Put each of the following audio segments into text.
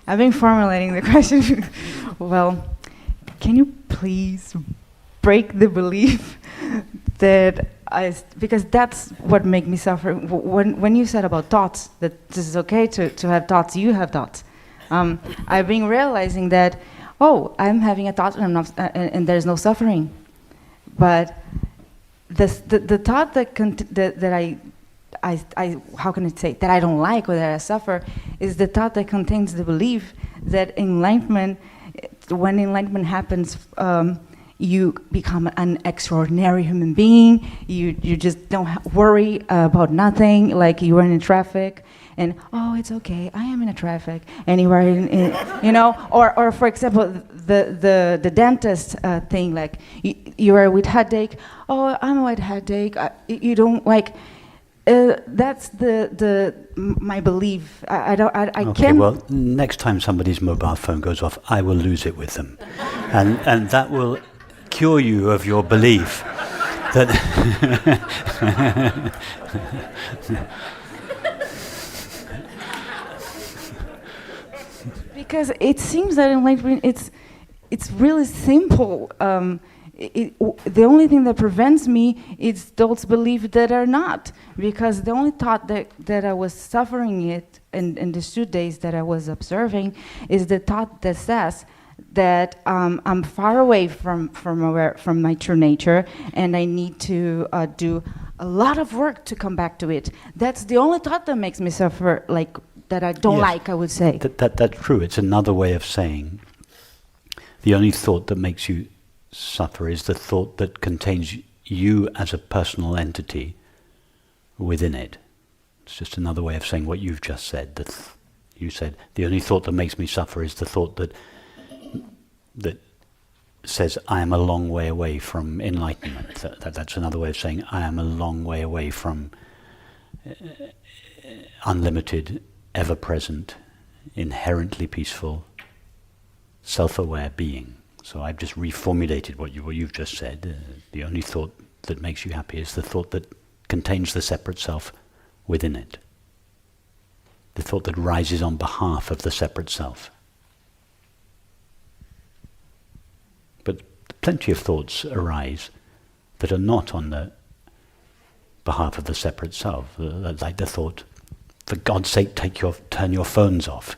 I've been formulating the question. Well, can you please break the belief that because that's what makes me suffer. When you said about thoughts, that this is okay to have thoughts, you have thoughts. I've been realizing that, I'm having a thought and I'm not, and there's no suffering. But the thought that I how can I say that I don't like or that I suffer is the thought that contains the belief that enlightenment, when enlightenment happens, you become an extraordinary human being. You just don't worry about nothing, like you are in traffic and it's okay, I am in a traffic, and you are in or for example the dentist thing, like you are with headache, I'm with headache, you don't like. That's my belief. I Okay, can't. well, next time somebody's mobile phone goes off, I will lose it with them, and that will cure you of your belief that. Because it seems that enlightenment, it's really simple. The only thing that prevents me is those beliefs that are not. Because the only thought that I was suffering it in these 2 days that I was observing is the thought that says that I'm far away from my true nature, and I need to do a lot of work to come back to it. That's the only thought that makes me suffer, like that I don't like, I would say. That's true. It's another way of saying the only thought that makes you suffer is the thought that contains you as a personal entity within it. It's just another way of saying what you've just said. You said the only thought that makes me suffer is the thought that says I am a long way away from enlightenment. That's another way of saying I am a long way away from unlimited, ever-present, inherently peaceful, self-aware being. So I've just reformulated what you've just said. The only thought that makes you happy is the thought that contains the separate self within it. The thought that rises on behalf of the separate self. But plenty of thoughts arise that are not on the behalf of the separate self. Like the thought, for God's sake, turn your phones off.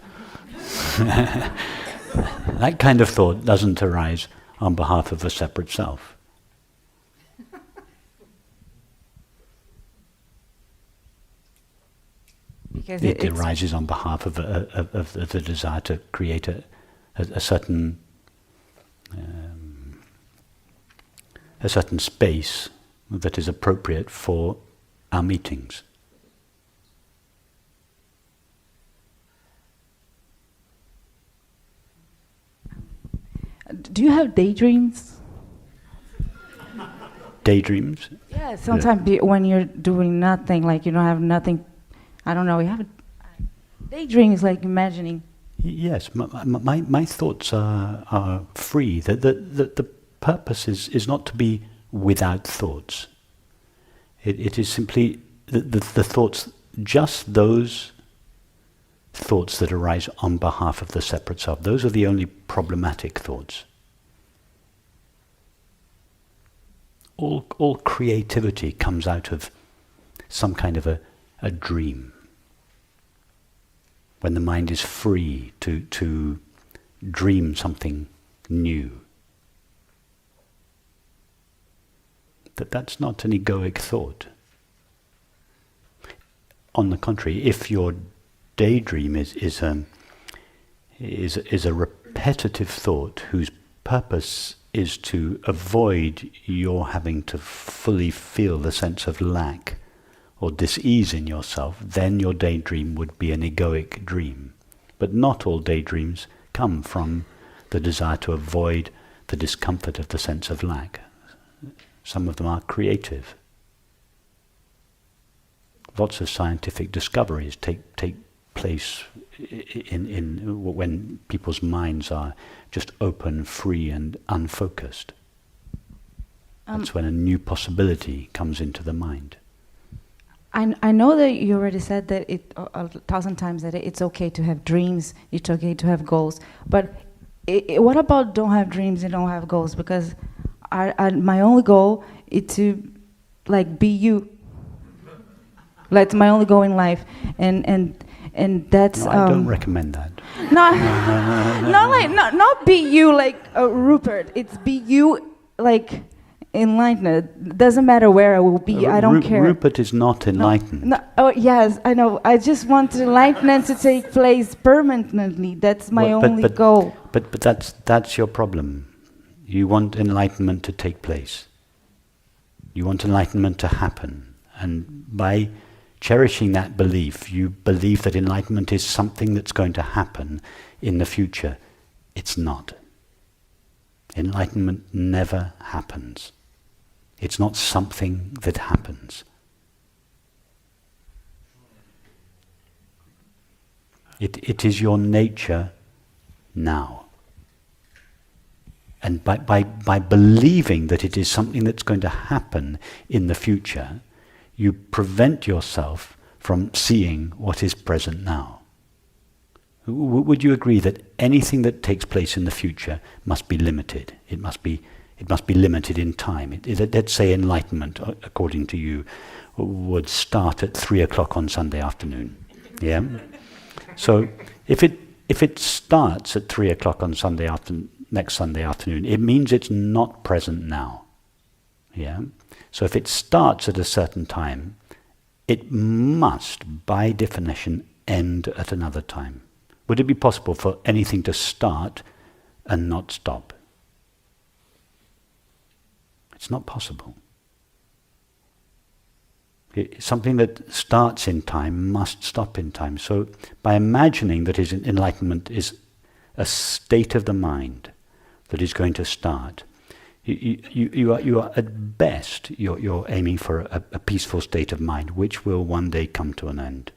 That kind of thought doesn't arise on behalf of the separate self. Because it arises on behalf of the desire to create a certain space that is appropriate for our meetings. Do you have daydreams? Daydreams? Yeah, sometimes when you're doing nothing, like you don't have nothing, I don't know, you have daydreams, like imagining. Yes, my thoughts are free. The purpose is not to be without thoughts. It is simply the thoughts, just those thoughts that arise on behalf of the separate self. Those are the only problematic thoughts. All creativity comes out of some kind of a dream. When the mind is free to dream something new. That's not an egoic thought. On the contrary, if your daydream is a repetitive thought whose purpose is to avoid your having to fully feel the sense of lack or dis-ease in yourself, then your daydream would be an egoic dream. But not all daydreams come from the desire to avoid the discomfort of the sense of lack. Some of them are creative. Lots of scientific discoveries take place in when people's minds are just open, free, and unfocused. That's when a new possibility comes into the mind. I know that you already said that a thousand times that it's okay to have dreams, it's okay to have goals, but what about don't have dreams and don't have goals? Because my only goal is to like be you. That's my only goal in life, and that's. No, I don't recommend that. Not be you like Rupert. It's be you like enlightened. Doesn't matter where I will be. I don't care. Rupert is not enlightened. No, oh yes, I know. I just want enlightenment to take place permanently. That's my only goal. But that's your problem. You want enlightenment to take place. You want enlightenment to happen, and by cherishing that belief, you believe that enlightenment is something that's going to happen in the future. It's not. Enlightenment never happens. It's not something that happens. It is your nature now. And by believing that it is something that's going to happen in the future, you prevent yourself from seeing what is present now. Would you agree that anything that takes place in the future must be limited? It must be limited in time. Let's say enlightenment, according to you, would start at 3 o'clock on Sunday afternoon. Yeah. So if it starts at 3 o'clock on next Sunday afternoon, it means it's not present now. Yeah. So if it starts at a certain time, it must, by definition, end at another time. Would it be possible for anything to start and not stop? It's not possible. Something that starts in time must stop in time. So by imagining that enlightenment is a state of the mind that is going to start, you are at best, you're aiming for a peaceful state of mind which will one day come to an end.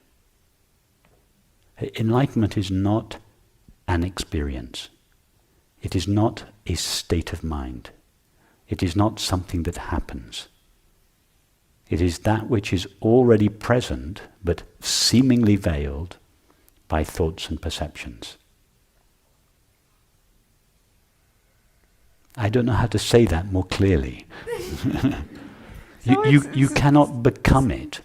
Enlightenment is not an experience. It is not a state of mind. It is not something that happens. It is that which is already present but seemingly veiled by thoughts and perceptions. I don't know how to say that more clearly. You cannot become it.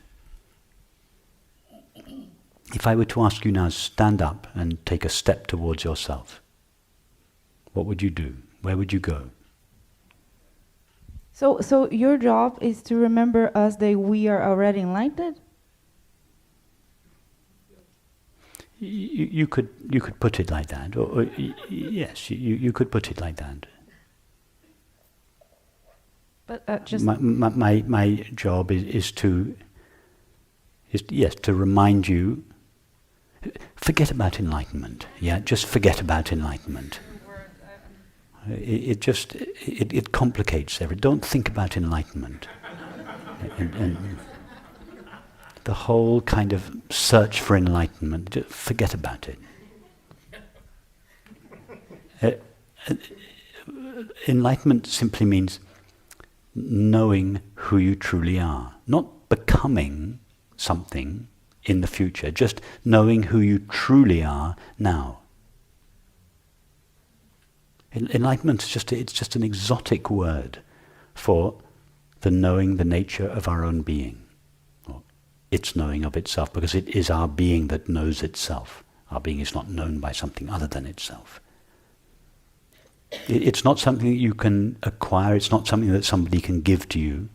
If I were to ask you now, stand up and take a step towards yourself, what would you do? Where would you go? So your job is to remember us that we are already enlightened? You could put it like that, or yes, you could put it like that. But just my job is to remind you. Forget about enlightenment. Yeah, just forget about enlightenment. It complicates everything. Don't think about enlightenment. and the whole kind of search for enlightenment, just forget about it. Enlightenment simply means knowing who you truly are, not becoming something in the future, just knowing who you truly are now. Enlightenment is just an exotic word for the knowing the nature of our own being, or its knowing of itself, because it is our being that knows itself. Our being is not known by something other than itself. It's not something that you can acquire, it's not something that somebody can give to you.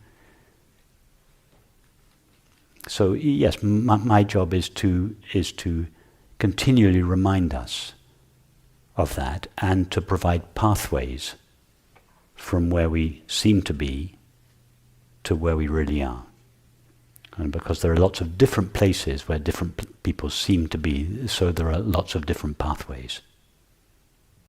So yes, my job is to continually remind us of that and to provide pathways from where we seem to be to where we really are. And because there are lots of different places where different people seem to be, so there are lots of different pathways.